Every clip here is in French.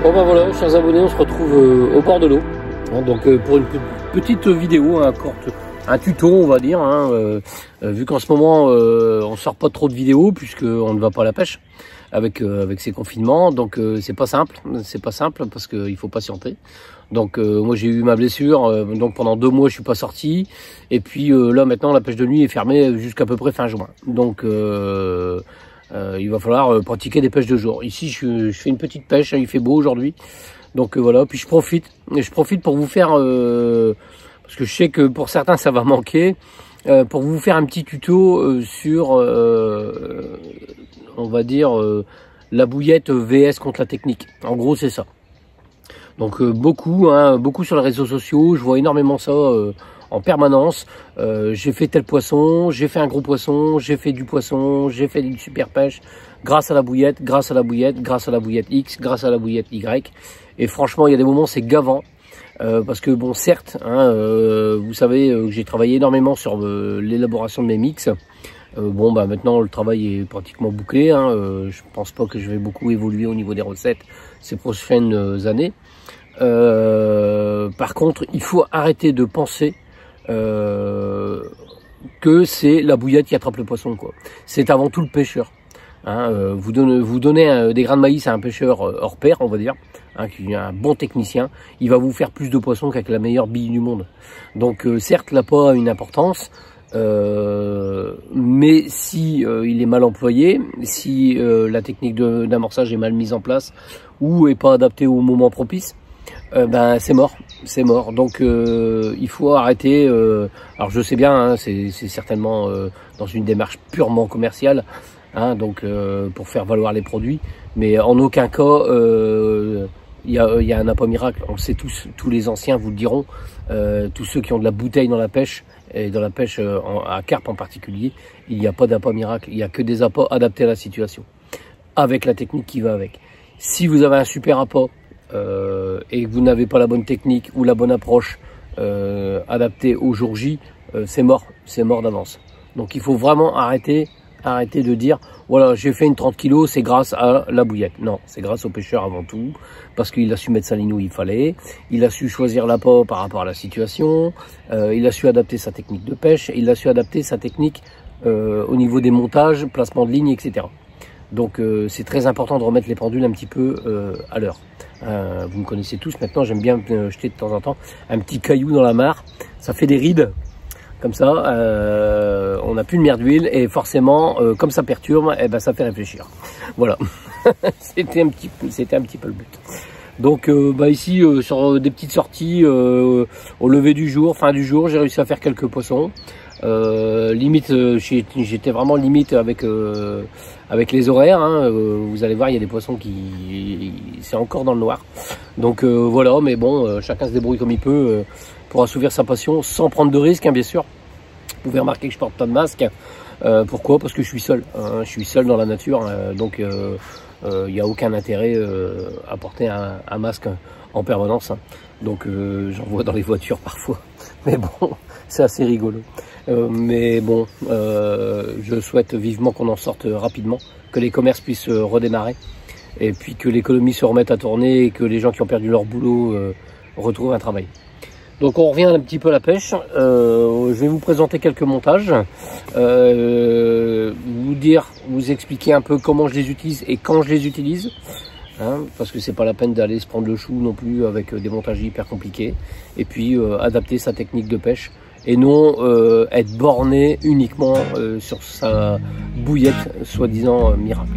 Bon ben voilà, chers abonnés, on se retrouve au bord de l'eau. Donc pour une petite vidéo, un tuto on va dire, vu qu'en ce moment on sort pas trop de vidéos puisqu'on ne va pas à la pêche avec ces confinements. Donc c'est pas simple parce qu'il faut patienter. Donc moi j'ai eu ma blessure, donc pendant 2 mois je suis pas sorti. Et puis là maintenant la pêche de nuit est fermée jusqu'à peu près fin juin. Donc il va falloir pratiquer des pêches de jour. Ici je fais une petite pêche, il fait beau aujourd'hui. Donc voilà, puis je profite pour vous faire, parce que je sais que pour certains ça va manquer, pour vous faire un petit tuto sur, on va dire, la bouillette VS contre la technique. En gros c'est ça. Donc beaucoup sur les réseaux sociaux, je vois énormément ça en permanence. J'ai fait tel poisson, j'ai fait un gros poisson, j'ai fait du poisson, j'ai fait une super pêche grâce à la bouillette, grâce à la bouillette X, grâce à la bouillette Y. Et franchement, il y a des moments c'est gavant. Parce que bon, certes, vous savez que j'ai travaillé énormément sur l'élaboration de mes mix. Bon, bah maintenant le travail est pratiquement bouclé. Je pense pas que je vais beaucoup évoluer au niveau des recettes ces prochaines années. Par contre, il faut arrêter de penser que c'est la bouillette qui attrape le poisson, quoi. C'est avant tout le pêcheur. Vous donnez des grains de maïs à un pêcheur hors pair, on va dire, qui est un bon technicien, il va vous faire plus de poissons qu'avec la meilleure bille du monde. Donc certes, l'appât a une importance, mais si il est mal employé, si la technique d'amorçage est mal mise en place ou est pas adaptée au moment propice, ben c'est mort. Donc il faut arrêter. Alors je sais bien, c'est certainement dans une démarche purement commerciale. Donc pour faire valoir les produits, mais en aucun cas il y a un appât miracle. On le sait tous les anciens vous le diront, tous ceux qui ont de la bouteille dans la pêche, et dans la pêche à carpe en particulier, il n'y a pas d'appât miracle, il n'y a que des appâts adaptés à la situation, avec la technique qui va avec. Si vous avez un super appât et que vous n'avez pas la bonne technique ou la bonne approche adaptée au jour J, c'est mort d'avance. Donc il faut vraiment arrêter de dire voilà, j'ai fait une 30 kg, c'est grâce à la bouillette. Non, c'est grâce au pêcheur avant tout, parce qu'il a su mettre sa ligne où il fallait, il a su choisir l'appât par rapport à la situation, il a su adapter sa technique de pêche, il a su adapter sa technique au niveau des montages, placement de ligne, etc. Donc c'est très important de remettre les pendules un petit peu à l'heure. Vous me connaissez tous maintenant, j'aime bien jeter de temps en temps un petit caillou dans la mare, ça fait des rides. Comme ça, on n'a plus de mer d'huile et forcément, comme ça perturbe, eh ben, ça fait réfléchir. Voilà, c'était un petit peu le but. Donc ici, sur des petites sorties, au lever du jour, fin du jour, j'ai réussi à faire quelques poissons. Limite, j'étais vraiment limite avec les horaires. Vous allez voir, il y a des poissons c'est encore dans le noir. Donc voilà, mais bon, chacun se débrouille comme il peut. Pour assouvir sa passion sans prendre de risques, bien sûr. Vous pouvez remarquer que je porte pas de masque. Pourquoi? Parce que je suis seul. Je suis seul dans la nature, donc il n'y a aucun intérêt à porter un masque en permanence. Donc j'en vois dans les voitures parfois. Mais bon, c'est assez rigolo. Mais bon, je souhaite vivement qu'on en sorte rapidement, que les commerces puissent redémarrer, et puis que l'économie se remette à tourner et que les gens qui ont perdu leur boulot retrouvent un travail. Donc on revient un petit peu à la pêche. Je vais vous présenter quelques montages, vous expliquer un peu comment je les utilise et quand je les utilise, parce que c'est pas la peine d'aller se prendre le chou non plus avec des montages hyper compliqués. Et puis adapter sa technique de pêche et non être borné uniquement sur sa bouillette soi-disant miracle.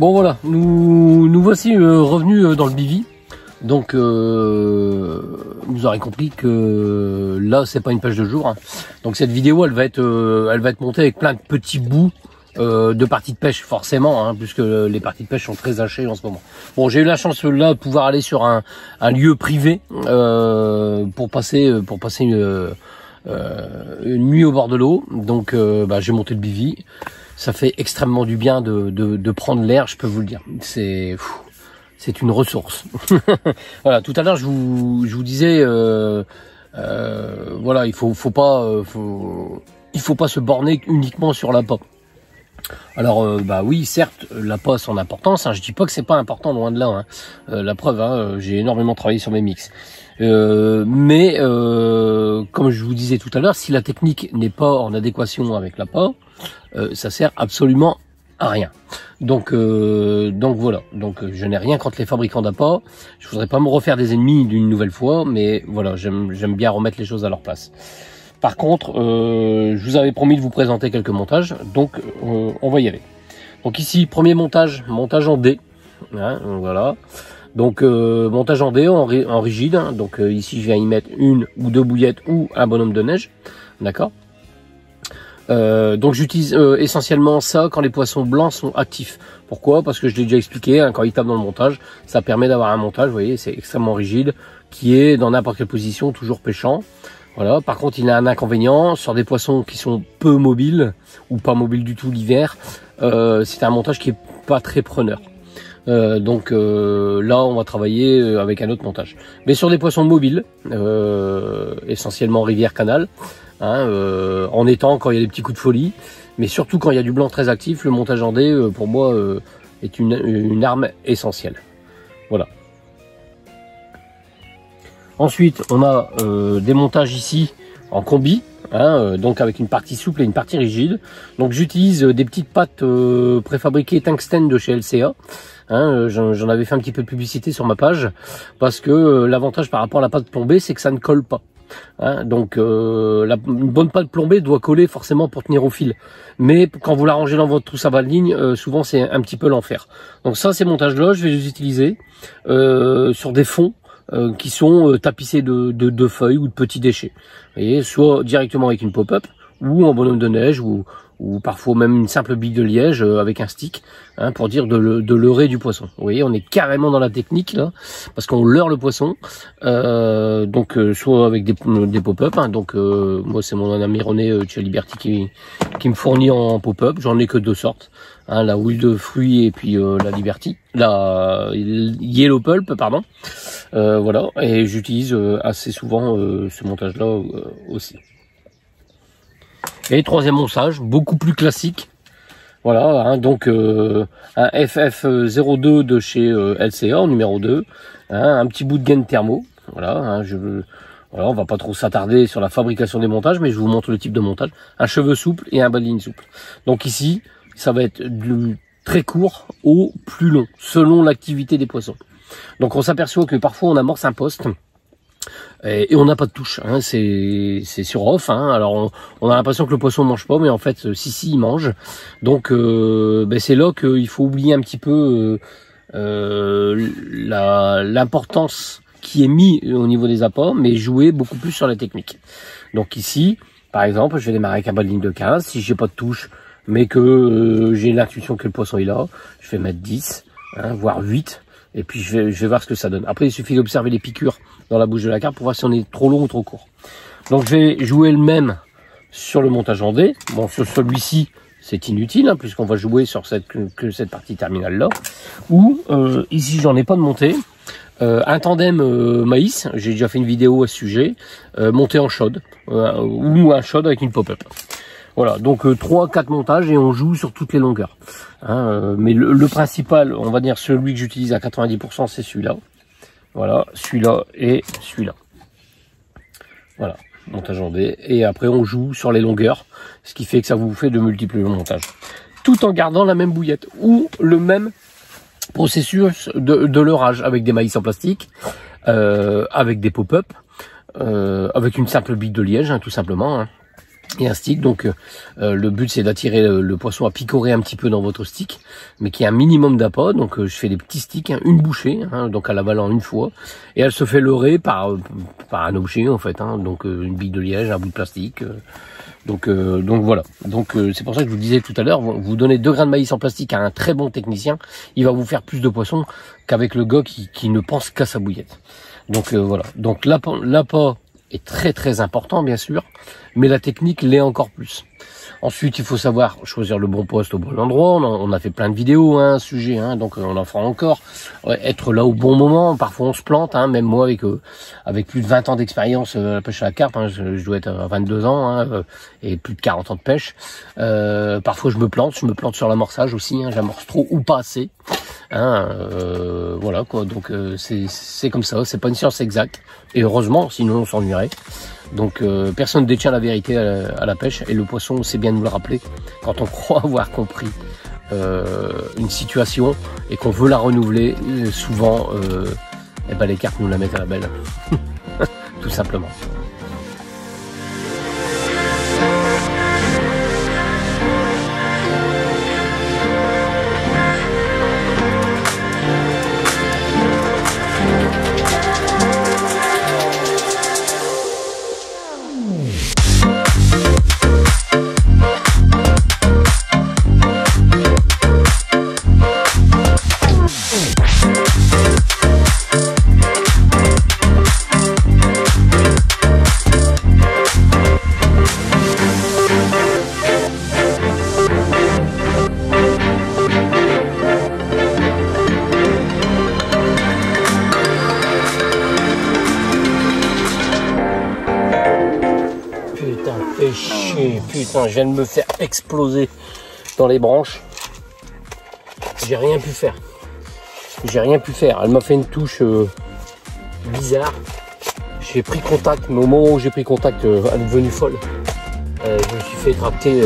Bon voilà, nous voici revenus dans le bivy. Donc vous aurez compris que là c'est pas une pêche de jour, hein. Donc cette vidéo elle va être montée avec plein de petits bouts de parties de pêche forcément, hein, puisque les parties de pêche sont très hachées en ce moment. Bon, j'ai eu la chance là de pouvoir aller sur un lieu privé pour passer une nuit au bord de l'eau. Donc j'ai monté le bivy. Ça fait extrêmement du bien de prendre l'air, je peux vous le dire. C'est une ressource. Voilà, tout à l'heure je vous disais voilà, il faut pas se borner uniquement sur l'appât. Alors oui, certes, l'appât a son importance, hein, je dis pas que c'est pas important, loin de là, hein. La preuve, hein, j'ai énormément travaillé sur mes mix. Mais comme je vous disais tout à l'heure, si la technique n'est pas en adéquation avec l'appât, ça sert absolument à rien. Donc voilà. Donc je n'ai rien contre les fabricants d'appât. Je voudrais pas me refaire des ennemis d'une nouvelle fois, mais voilà, j'aime bien remettre les choses à leur place. Par contre, je vous avais promis de vous présenter quelques montages, donc on va y aller. Donc ici, premier montage en D, hein, voilà. Donc montage en D en rigide. Donc ici, je viens y mettre une ou deux bouillettes ou un bonhomme de neige, d'accord. Donc j'utilise essentiellement ça quand les poissons blancs sont actifs. Pourquoi? Parce que je l'ai déjà expliqué, hein, quand ils tapent dans le montage, ça permet d'avoir un montage, vous voyez, c'est extrêmement rigide, qui est dans n'importe quelle position, toujours pêchant. Voilà. Par contre, il a un inconvénient sur des poissons qui sont peu mobiles ou pas mobiles du tout l'hiver. C'est un montage qui est pas très preneur. Donc là, on va travailler avec un autre montage. Mais sur des poissons mobiles, essentiellement rivière-canal, hein, en étang quand il y a des petits coups de folie, mais surtout quand il y a du blanc très actif, le montage en D, pour moi, est une arme essentielle. Voilà. Ensuite, on a des montages ici en combi, hein, donc avec une partie souple et une partie rigide. Donc j'utilise des petites pattes préfabriquées tungstène de chez LCA. Hein, j'en avais fait un petit peu de publicité sur ma page, parce que l'avantage par rapport à la pâte plombée, c'est que ça ne colle pas. Hein, donc une bonne pâte plombée doit coller forcément pour tenir au fil. Mais quand vous la rangez dans votre trousse à balles ligne, souvent c'est un petit peu l'enfer. Donc ça, ces montages-là, je vais les utiliser sur des fonds qui sont tapissés de feuilles ou de petits déchets. Vous voyez, soit directement avec une pop-up, ou en bonhomme de neige, ou parfois même une simple bille de liège avec un stick, hein, pour dire de leurrer du poisson. Vous voyez, on est carrément dans la technique là, parce qu'on leurre le poisson. Donc soit avec des pop-up, hein, donc moi c'est mon ami René chez Liberty qui me fournit en pop-up. J'en ai que deux sortes, hein, la huile de fruits et puis la Liberty, la Yellow Pulp, pardon. Voilà, et j'utilise assez souvent ce montage là aussi. Et troisième montage, beaucoup plus classique, voilà, hein, donc un FF02 de chez LCA en numéro 2, hein, un petit bout de gaine thermo, voilà, hein, voilà, on va pas trop s'attarder sur la fabrication des montages, mais je vous montre le type de montage, un cheveu souple et un bas de ligne souple. Donc ici, ça va être du très court au plus long, selon l'activité des poissons. Donc on s'aperçoit que parfois on amorce un poste, et on n'a pas de touche, hein, c'est sur off, hein. Alors on a l'impression que le poisson mange pas, mais en fait si il mange. Donc c'est là qu'il faut oublier un petit peu l'importance qui est mise au niveau des appâts, mais jouer beaucoup plus sur la technique. Donc ici, par exemple, je vais démarrer avec un bas de ligne de 15, si j'ai pas de touche, mais que j'ai l'intuition que le poisson est là, je vais mettre 10, hein, voire 8. Et puis je vais voir ce que ça donne. Après, il suffit d'observer les piqûres dans la bouche de la carpe pour voir si on est trop long ou trop court. Donc je vais jouer le même sur le montage en D. Bon, sur celui-ci, c'est inutile, hein, puisqu'on va jouer sur cette partie terminale là. Ou ici, j'en ai pas de montée. Un tandem maïs, j'ai déjà fait une vidéo à ce sujet, monté en chaude, ou un chaude avec une pop-up. Voilà, donc 3-4 montages et on joue sur toutes les longueurs. Hein, mais le principal, on va dire celui que j'utilise à 90%, c'est celui-là. Voilà, celui-là et celui-là. Voilà, montage en D. Et après, on joue sur les longueurs, ce qui fait que ça vous fait de multiples montages. Tout en gardant la même bouillette ou le même processus de leurrage avec des maïs en plastique, avec des pop-up, avec une simple bille de liège, hein, tout simplement. Hein. et un stick. Donc le but c'est d'attirer le poisson à picorer un petit peu dans votre stick, mais qu'il y ait un minimum d'appât. Donc je fais des petits sticks, hein, une bouchée, hein, donc à l'avalant une fois, et elle se fait leurrer par un objet en fait, hein, donc une bille de liège, un bout de plastique. Donc voilà. Donc c'est pour ça que je vous disais tout à l'heure, vous donnez 2 grains de maïs en plastique à un très bon technicien, il va vous faire plus de poissons qu'avec le gars qui ne pense qu'à sa bouillette. Donc voilà. Donc l'appât est très très important bien sûr, mais la technique l'est encore plus. Ensuite, il faut savoir choisir le bon poste au bon endroit. On a fait plein de vidéos à un sujet, hein, donc on en fera encore. Ouais, être là au bon moment. Parfois, on se plante. Hein, même moi, avec plus de 20 ans d'expérience à la pêche à la carpe, hein, je dois être à 22 ans hein, et plus de 40 ans de pêche. Parfois, je me plante sur l'amorçage aussi. Hein, j'amorce trop ou pas assez. Hein, voilà quoi. Donc c'est comme ça. C'est pas une science exacte. Et heureusement, sinon on s'ennuierait. Donc personne ne détient la vérité à la pêche, et le poisson sait bien nous le rappeler quand on croit avoir compris une situation et qu'on veut la renouveler. Souvent eh ben, les carpes nous la mettent à la belle tout simplement. Putain, je viens de me faire exploser dans les branches. J'ai rien pu faire. Elle m'a fait une touche bizarre. J'ai pris contact, mais au moment où j'ai pris contact, elle est devenue folle. Je me suis fait tracter.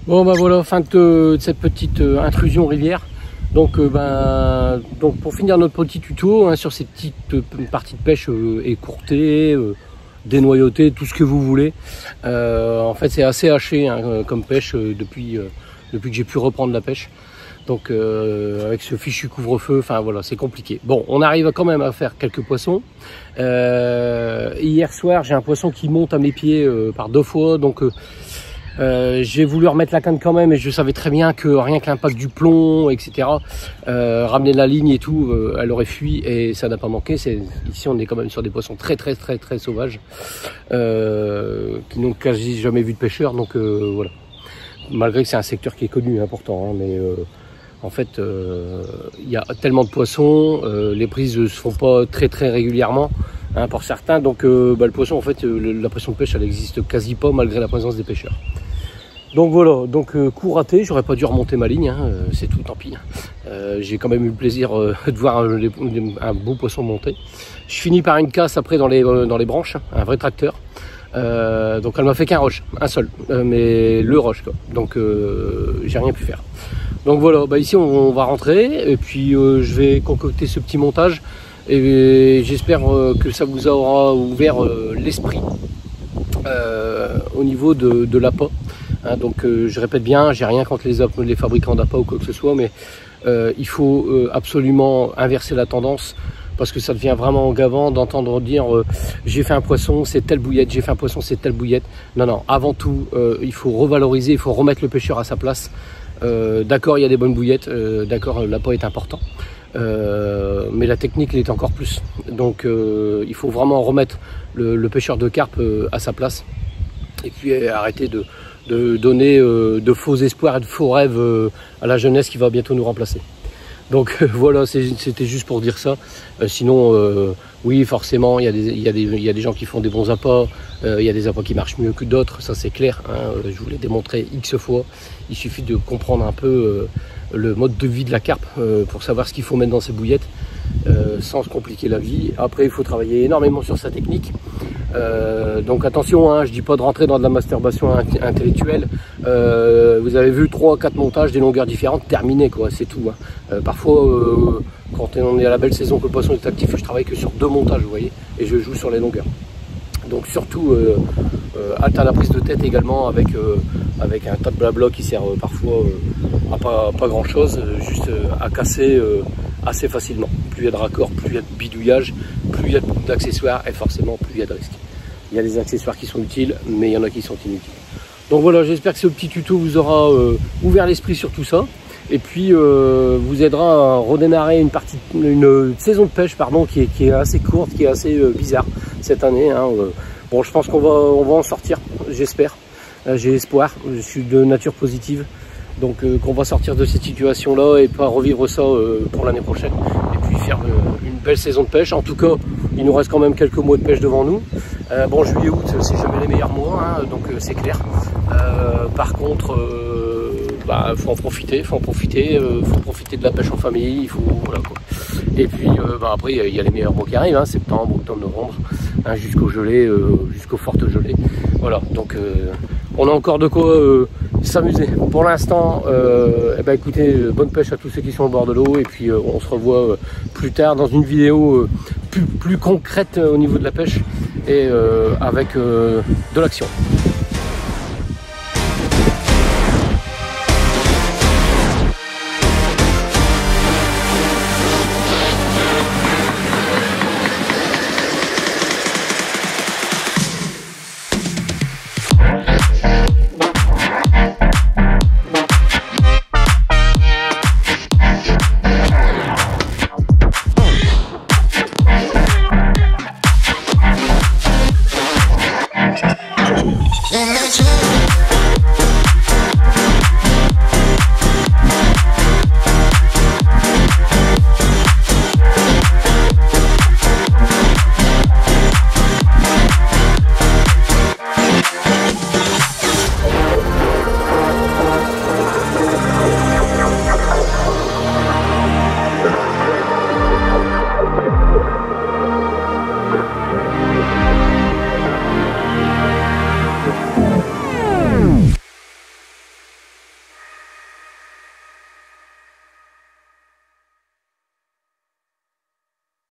Bon ben voilà, fin de cette petite intrusion rivière. Donc pour finir notre petit tuto hein, sur ces petites parties de pêche écourtées, dénoyautées, tout ce que vous voulez. En fait c'est assez haché hein, comme pêche depuis que j'ai pu reprendre la pêche. Donc avec ce fichu couvre-feu, enfin voilà, c'est compliqué. Bon, on arrive quand même à faire quelques poissons. Hier soir, j'ai un poisson qui monte à mes pieds par 2 fois, donc j'ai voulu remettre la canne quand même, et je savais très bien que rien que l'impact du plomb, etc., ramener la ligne et tout, elle aurait fui, et ça n'a pas manqué. Ici on est quand même sur des poissons très sauvages, qui n'ont quasi jamais vu de pêcheurs, donc voilà. Malgré que c'est un secteur qui est connu, important, hein, mais en fait il y a tellement de poissons, les prises ne se font pas très régulièrement hein, pour certains, donc le poisson en fait, la pression de pêche elle existe quasi pas malgré la présence des pêcheurs. Donc voilà, donc coup raté, j'aurais pas dû remonter ma ligne, hein, c'est tout, tant pis. J'ai quand même eu le plaisir de voir un beau poisson monter. Je finis par une casse après dans les branches, un vrai tracteur. Donc elle m'a fait qu'un roche, un seul, mais le roche quoi. Donc j'ai rien pu faire. Donc voilà, ici on va rentrer, et puis je vais concocter ce petit montage, et j'espère que ça vous aura ouvert l'esprit au niveau de l'appât. Hein, donc je répète bien, j'ai rien contre les fabricants d'appât ou quoi que ce soit, mais il faut absolument inverser la tendance, parce que ça devient vraiment gavant d'entendre dire j'ai fait un poisson, c'est telle bouillette, j'ai fait un poisson, c'est telle bouillette. Non, avant tout, il faut revaloriser, il faut remettre le pêcheur à sa place. D'accord, il y a des bonnes bouillettes, d'accord, l'appât est important, mais la technique l'est encore plus. Donc il faut vraiment remettre le pêcheur de carpe à sa place, et puis arrêter de donner de faux espoirs et de faux rêves à la jeunesse qui va bientôt nous remplacer. Donc voilà, c'était juste pour dire ça. Sinon, oui, forcément, il y a des gens qui font des bons appâts, il y a des appâts qui marchent mieux que d'autres, ça c'est clair, hein, je vous l'ai démontré X fois. Il suffit de comprendre un peu le mode de vie de la carpe pour savoir ce qu'il faut mettre dans ses bouillettes, sans se compliquer la vie. Après, il faut travailler énormément sur sa technique. Donc attention, hein, je dis pas de rentrer dans de la masturbation intellectuelle. Vous avez vu 3 à 4 montages des longueurs différentes, terminé quoi, c'est tout. Hein. Parfois, quand on est à la belle saison que le poisson est actif, je travaille que sur 2 montages, vous voyez, et je joue sur les longueurs. Donc surtout, halte à la prise de tête également avec un tas de blabla qui sert parfois à pas grand chose, juste à casser assez facilement. Plus il y a de raccords, plus il y a de bidouillage, plus il y a d'accessoires et forcément plus il y a de risques. Il y a des accessoires qui sont utiles, mais il y en a qui sont inutiles. Donc voilà, j'espère que ce petit tuto vous aura ouvert l'esprit sur tout ça. Et puis vous aidera à redémarrer une saison de pêche qui est assez courte, qui est assez bizarre cette année. Hein. Bon, je pense qu'on va en sortir, j'espère. J'ai espoir, je suis de nature positive. Donc qu'on va sortir de cette situation-là et pas revivre ça pour l'année prochaine. Et puis faire une belle saison de pêche. En tout cas, il nous reste quand même quelques mois de pêche devant nous. Bon, juillet, août, c'est jamais les meilleurs mois, hein, donc c'est clair. Par contre, faut en profiter, faut profiter de la pêche en famille, il faut, voilà quoi. Et puis après, il y a les meilleurs mois qui arrivent, hein, septembre, octobre, novembre, hein, jusqu'au gelée, jusqu'aux fortes gelées. Voilà, donc on a encore de quoi s'amuser. Pour l'instant, écoutez, bonne pêche à tous ceux qui sont au bord de l'eau, et puis on se revoit plus tard dans une vidéo plus concrète au niveau de la pêche et avec de l'action. Imagine